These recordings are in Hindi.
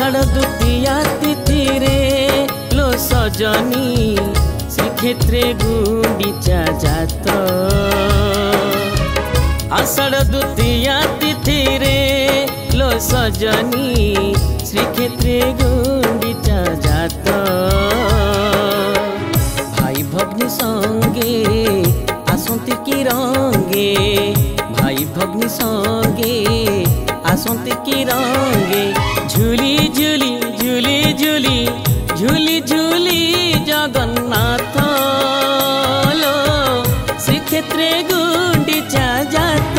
आषाढ़ द्वितीया तिथि रे लो सजनी श्रीक्षेत्रे गुंडीचा जात। आषाढ़ द्वितीया तिथि रे लो सजनी श्रीक्षेत्रे गुंडीचा जात। भाई भग्नी संगे आसंती की रंगे, भाई भग्नी संगे आसंती की रंगे। झूली झूली झूली झूली झूली झूली जगन्नाथ लो श्रीक्षेत्रे गुंडीचा जात।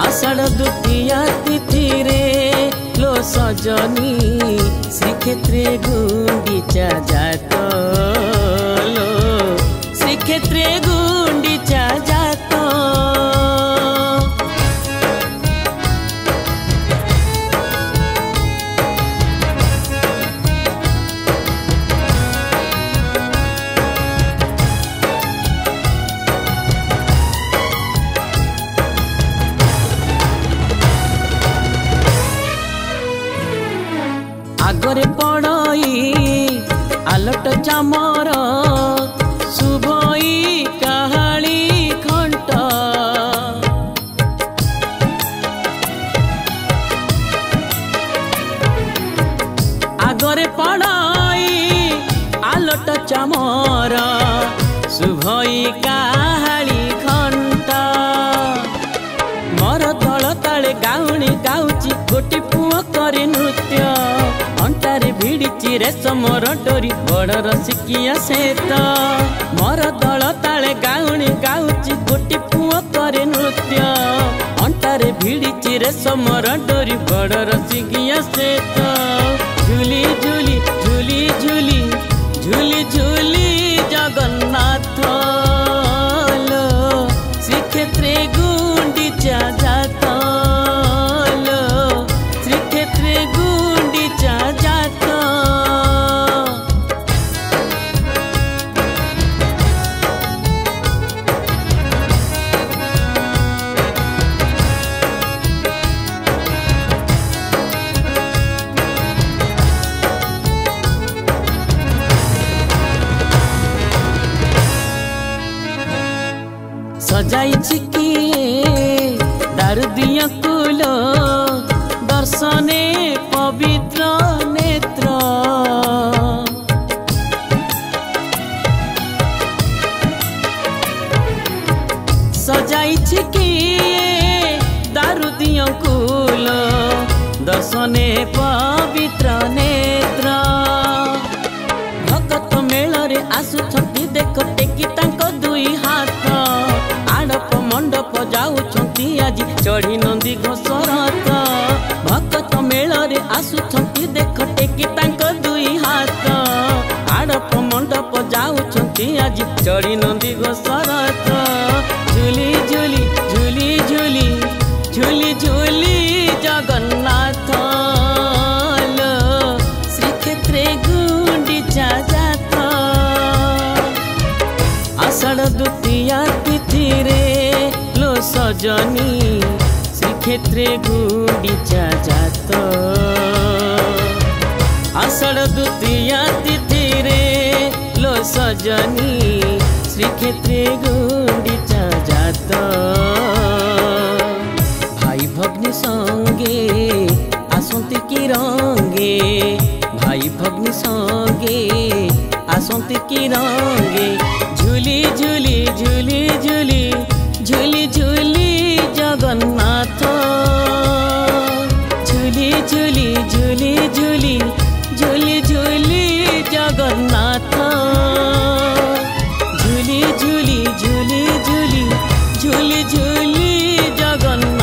आषाढ़ द्वितीया तिथि रे लो सजनी श्रीक्षेत्रे गुंडीचा जात लो श्रीक्षेत्रे गुंडीचा जात। आगरे पड़ई आलट चामर शुभई काहाली खंट। आगरे पड़ई आलट चामर शुभई काहाली खंट। मोर तल ताले गाउणी गाउची गोटी पुओ करे नृत्य। अंटारे भिड़ी रेशम डोरी बड़ रसिकिया से तो मोर दल ताले गाउणी गाउची गोटी पुओ करे नृत्य। अंटारे भिड़ी रेशम डोरी बड़ रसिकिया से तो झूली झूली झूली झूली झूली झूली जगन्नाथ लो श्रीक्षेत्रे गुंडीचा जात लो श्रीक्षेत्रे गुंडीचा जात। सजाई किए दारुदिया कुलो दर्शने पवित्र नेत्र। सजाई किए दारुदिया कुलो दर्शने पवित्र नेत्र। भगत मेलरे आसुछंती देख टेकी तांको दुई हाथ। आड़प मंडप जाउछंती आजी चढ़ी नंदी घोषरथ। भगत मेलरे आसुछंती देख टेकी तांको दुई हाथ। आड़प मंडप जाउछंती आजी चढ़ी नंदी घोषरथ। झूली झूली झूली झूली झूली झूली जगन्नाथ लो श्रीक्षेत्रे गुंडीचा जात। आषाढ़ द्वितीया तिथि रे लो सजनी श्रीक्षेत्रे गुंडीचा जात। आषाढ़ द्वितीया तिथि रे लो सजनी श्रीक्षेत्रे गुंडीचा जात। भाई भग्नी संगे आसंती की रंगे, भाई भग्नी संगे आसंती की रंगे। झूली झूली झूली झूली झूली झूली जगन्नाथ झूली झूली झूली झूली झूली झूली जगन्नाथ झूली झूली झूली झूली झूली झूली जगन्नाथ।